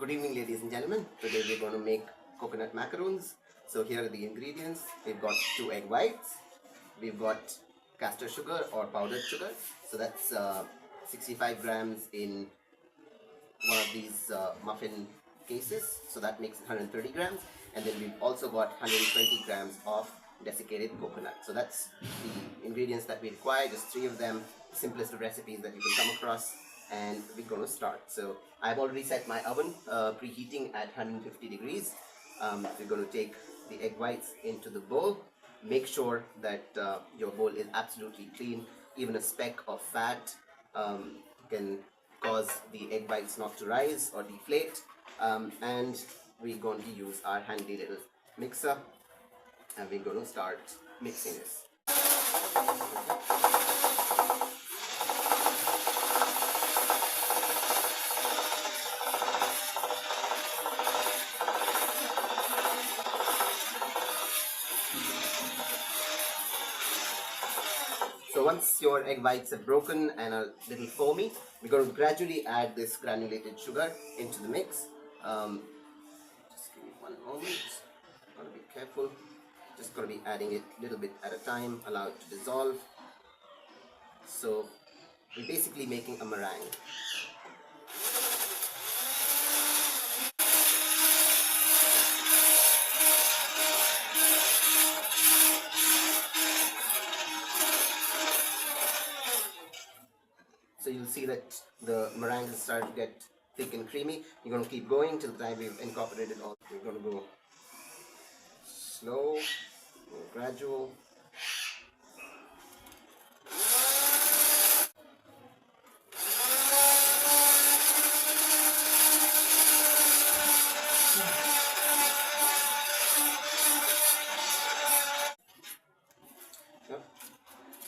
Good evening, ladies and gentlemen. Today we're going to make coconut macaroons. So here are the ingredients. We've got 2 egg whites. We've got castor sugar or powdered sugar. So that's 65 grams in one of these muffin cases. So that makes 130 grams. And then we've also got 120 grams of desiccated coconut. So that's the ingredients that we require, just 3 of them, simplest of recipes that you can come across. And we're going to start. So I've already set my oven preheating at 150 degrees. We're going to take the egg whites into the bowl. Make sure that your bowl is absolutely clean. Even a speck of fat can cause the egg whites not to rise or deflate. And we're going to use our handy little mixer, and we're going to start mixing this. So once your egg whites are broken and a little foamy, we're going to gradually add this granulated sugar into the mix. Just give me one moment. Got to be careful. Just got to be adding it a little bit at a time, allow it to dissolve. So we're basically making a meringue. So you'll see that the meringue is starting to get thick and creamy. You're going to keep going till the time we've incorporated all. We're going to go slow, go gradual.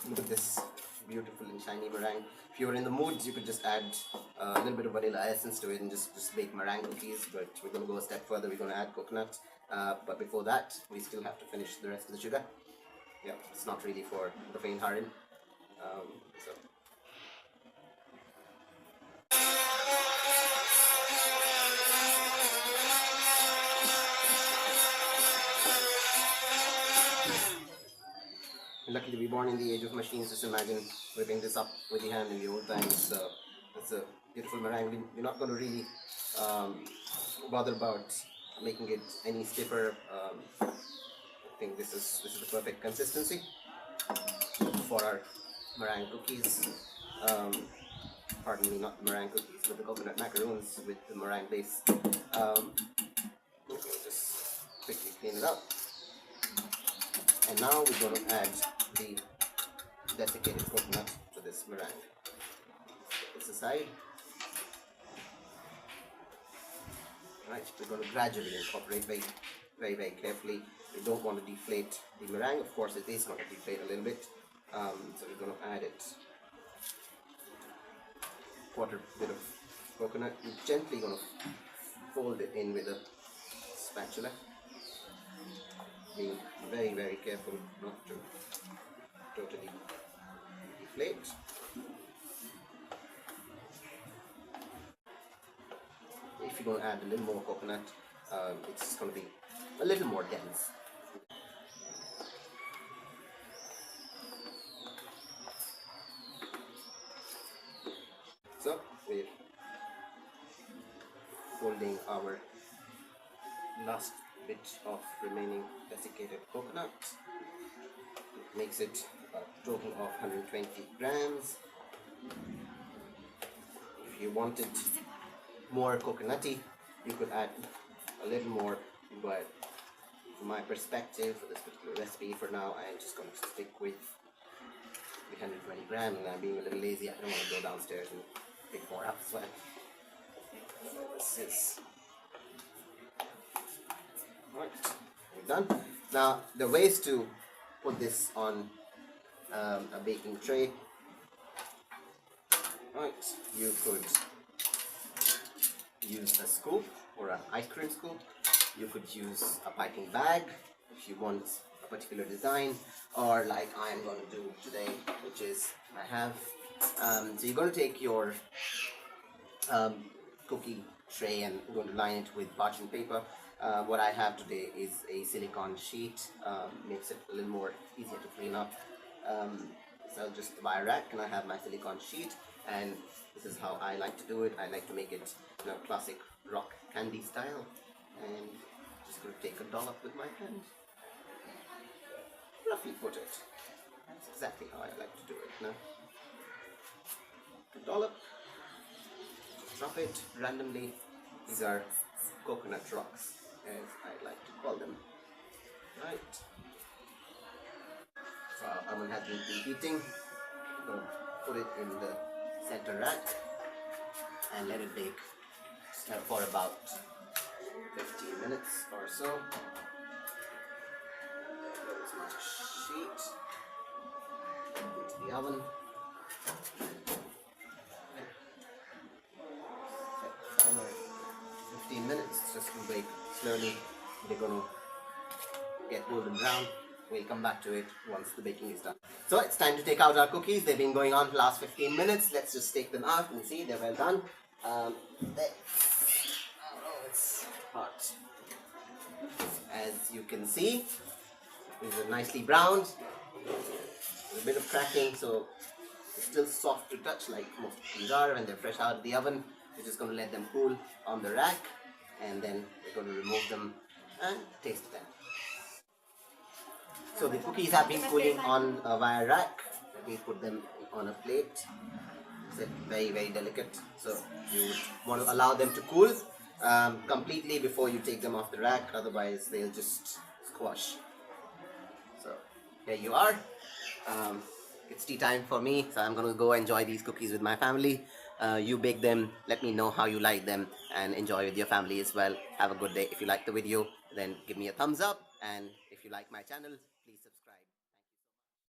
Look at this beautiful and shiny meringue. If you're in the mood, you could just add a little bit of vanilla essence to it and just bake meringue cookies. But we're going to go a step further. We're going to add coconut. But before that, we still have to finish the rest of the sugar. Yeah, it's not really for the faint-hearted. So. Lucky to be born in the age of machines. Just imagine whipping this up with the hand in the old times. It's a beautiful meringue. We're not going to really bother about making it any stiffer. I think this is the perfect consistency for our meringue cookies. Pardon me, not meringue cookies, but the coconut macaroons with the meringue base. We'll just quickly clean it up. And now we're going to add the desiccated coconut to this meringue. Put this aside. Right, we're going to gradually incorporate very carefully. We don't want to deflate the meringue. Of course, it is going to deflate a little bit. So we're going to add it. Quarter bit of coconut. We're gently going to fold it in with a spatula. Being very careful not to totally deflate. If you're going to add a little more coconut, it's going to be a little more dense. So we're folding our last bit of remaining desiccated coconut. It makes it a total of 120 grams. If you wanted more coconutty, you could add a little more, but from my perspective, for this particular recipe, for now, I'm just going to stick with the 120 grams, and I'm being a little lazy. I don't want to go downstairs and pick more up as well. So this is right, we're done. Now the ways to put this on a baking tray. Right, you could use a scoop or an ice cream scoop. You could use a piping bag if you want a particular design, or like I'm going to do today, which is I have. So you're going to take your cookie tray and I'm going to line it with parchment paper. What I have today is a silicone sheet, makes it a little more easier to clean up. So just buy a rack and I have my silicone sheet, and this is how I like to do it. I like to make it, classic rock candy style, and just going to take a dollop with my hand, roughly put it. That's exactly how I like to do it now. A dollop, drop it randomly. These are coconut rocks, as I like to call them. Right. So our oven has been preheating. I'm going to put it in the center rack and let it bake for about 15 minutes or so. There goes my sheet into the oven. Set the timer 15 minutes, just to bake slowly. They're going to get golden brown. We'll come back to it once the baking is done. So it's time to take out our cookies. They've been going on for the last 15 minutes. Let's just take them out and see they're well done. Oh, it's hot. As you can see, these are nicely browned. A bit of cracking, so it's still soft to touch like most cookies are when they're fresh out of the oven. We're just going to let them cool on the rack, and then we're going to remove them and taste them. So the cookies have been cooling on a wire rack. Let me put them on a plate. It's very, very delicate, so you want to allow them to cool completely before you take them off the rack, otherwise they'll just squash. So here you are. It's tea time for me, so I'm going to go enjoy these cookies with my family. You bake them, let me know how you like them, and enjoy with your family as well. Have a good day. If you like the video, then give me a thumbs up, and if you like my channel, please subscribe.